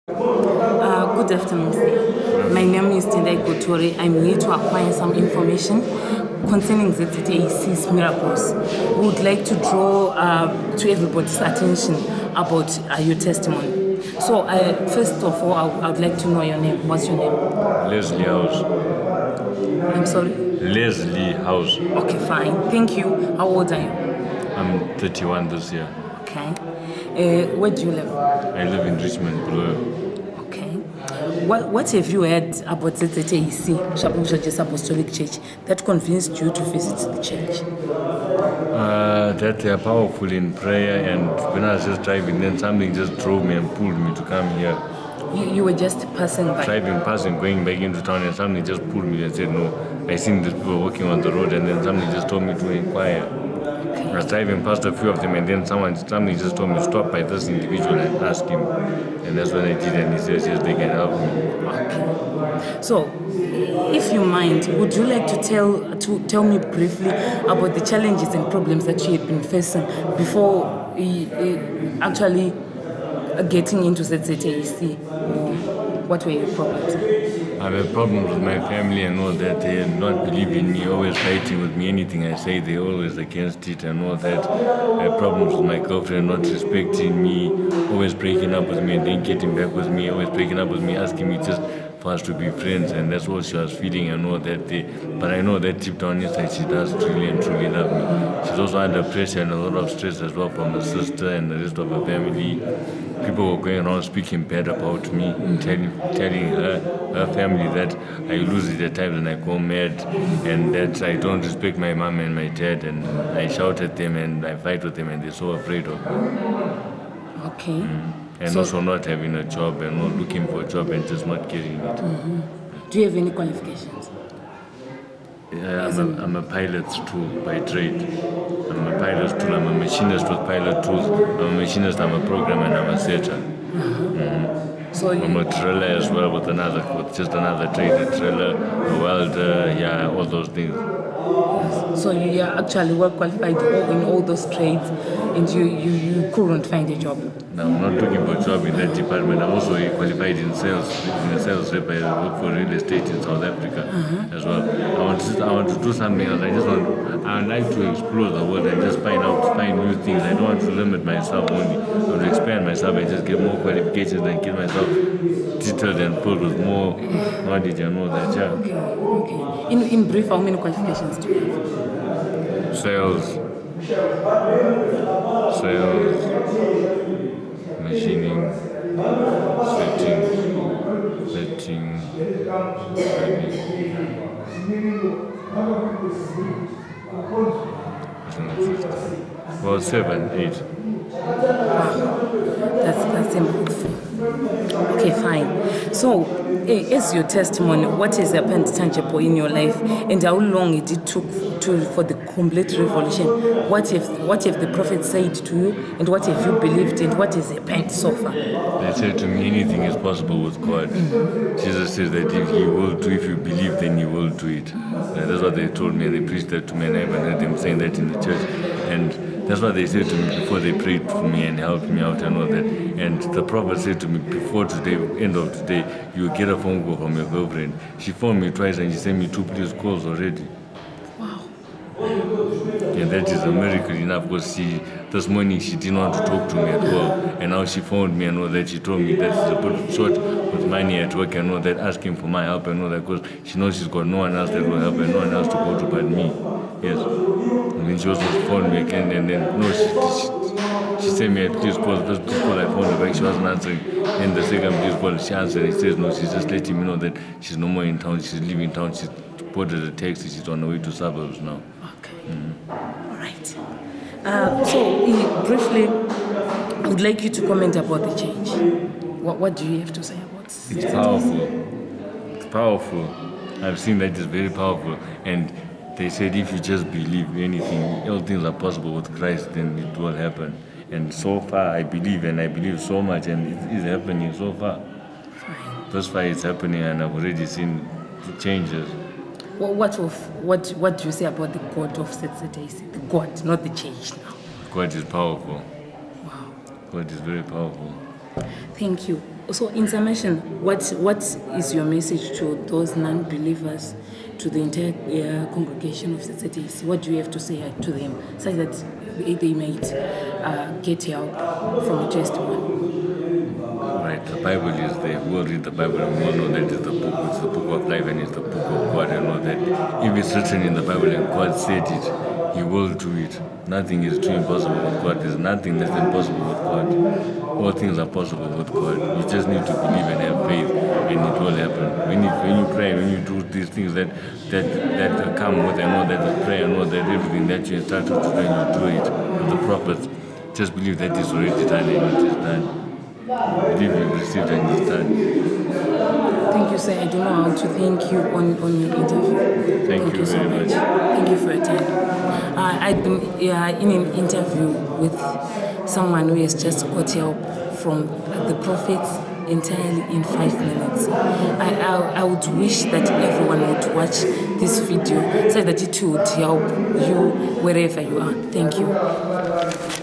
Good afternoon, sir. My name is Tendai Gotori. I'm here to acquire some information concerning ZZAC's miracles. We would like to draw to everybody's attention about your testimony. So, first of all, I would like to know your name. What's your name? Leslie House. I'm sorry? Leslie House. Okay, fine. Thank you. How old are you? I'm 31 this year. Okay. Where do you live? I live in Richmond, Blue. Okay. What have you heard about ZZAC, Shabuja Apostolic Church, that convinced you to visit the church? That they are powerful in prayer, and when I was just driving, then something just drove me and pulled me to come here. You were just passing by? Passing, going back into town, and something just pulled me and said, no, I seen these people walking on the road, and then something just told me to inquire. Okay. I was driving past a few of them, and then something just told me to stop by this individual and ask him. And that's what I did, and he says, yes, they can help me. Okay. So, if you mind, would you like to tell me briefly about the challenges and problems that you have been facing before actually getting into ZZAC? What were your problems? I have problems with my family and all that. They not believe in me, always fighting with me. Anything I say, they're always against it and all that. I have problems with my girlfriend not respecting me, always breaking up with me and then getting back with me, always breaking up with me, asking me just for us to be friends, and that's what she was feeling and all that. But I know that deep down inside she does really and truly love me. She's also under pressure and a lot of stress as well from her sister and the rest of her family. People were going around speaking bad about me, telling her family that I lose it at times and I go mad, and that I don't respect my mom and my dad, and I shout at them and I fight with them, and they're so afraid of me. Okay. And so, also not having a job and not looking for a job and just not getting it. Mm-hmm. Do you have any qualifications? Yeah, I'm a pilot too by trade. I'm a pilot too. I'm a machinist with pilot tools. I'm a machinist, I'm a programmer, and I'm a setter. Mm-hmm. So I'm a driller as well with just another trade, a driller, a welder, all those things. So you are actually well qualified in all those trades, and you couldn't find a job? No, I'm not looking for a job in that department. I'm also qualified in sales. In a sales rep, I work for real estate in South Africa as well. I want to do something else. I would like to explore the world and just find new things. I don't want to limit myself only. I want to expand myself and just get more qualifications and get myself detailed and filled with more knowledge and all that. Yeah. Okay. In brief, how many qualifications do you have? Sales, machining, setting, well, 7, 8. That's a mouthful. Okay, fine. So, as your testimony, what has happened tangible in your life, and how long it took for the complete revolution? What have the prophet said to you, and what have you believed, and what has happened so far? They said to me, anything is possible with God. Mm-hmm. Jesus says that if you believe, then He will do it. That's what they told me, and they preached that to me, and I even heard them saying that in the church. And that's what they said to me before they prayed for me and helped me out and all that. And the prophet said to me, before today, end of today, you will get a phone call from your girlfriend. She phoned me twice and she sent me 2 police calls already. Wow. And that is a miracle enough, because this morning she didn't want to talk to me at all. And now she phoned me and all that. She told me that she's a bit short with money at work and all that, asking for my help and all that, because she knows she's got no one else that will help and no one else to go to but me. Yes. And then she also phoned me again, and then she sent me a please call. The first call I phoned her back, she wasn't answering. And the second please call, she answered. He says no, she's just letting me know that she's no more in town. She's leaving town. She boarded a taxi. She's on her way to suburbs now. Okay. Mm-hmm. All right. So briefly, I would like you to comment about the change. What do you have to say about it? It's powerful. It's powerful. I've seen that it's very powerful. And they said if you just believe anything, all things are possible with Christ, then it will happen. And so far, I believe so much, and it is happening so far. Fine. Thus far, it's happening, and I've already seen the changes. What do you say about the God of ZZAC? The God, not the change now. God is powerful. Wow. God is very powerful. Thank you. So, in summation, what is your message to those non-believers, to the entire congregation of the ZAC? What do you have to say to them, so that they might get help from a testimony? Right, the Bible is there. We all read the Bible and we all know that it's the book. It's the book of life and it's the book of God. And know that if it's written in the Bible and God said it, He will do it. Nothing is too impossible with God. There's nothing that's impossible with God. All things are possible with God. You just need to believe and have faith, and it will happen. When you pray, when you do these things that come with, and know that the prayer, know that everything that you started to do, and you do it with the prophets, just believe that it's already done and it is done. Believe you've received and it's done. Thank you, sir. I don't know how to thank you on your interview. Thank you so very much. much. Thank you for your time. I've been in an interview with someone who has just got help from the prophets entirely in 5 minutes. I would wish that everyone would watch this video so that it would help you wherever you are. Thank you.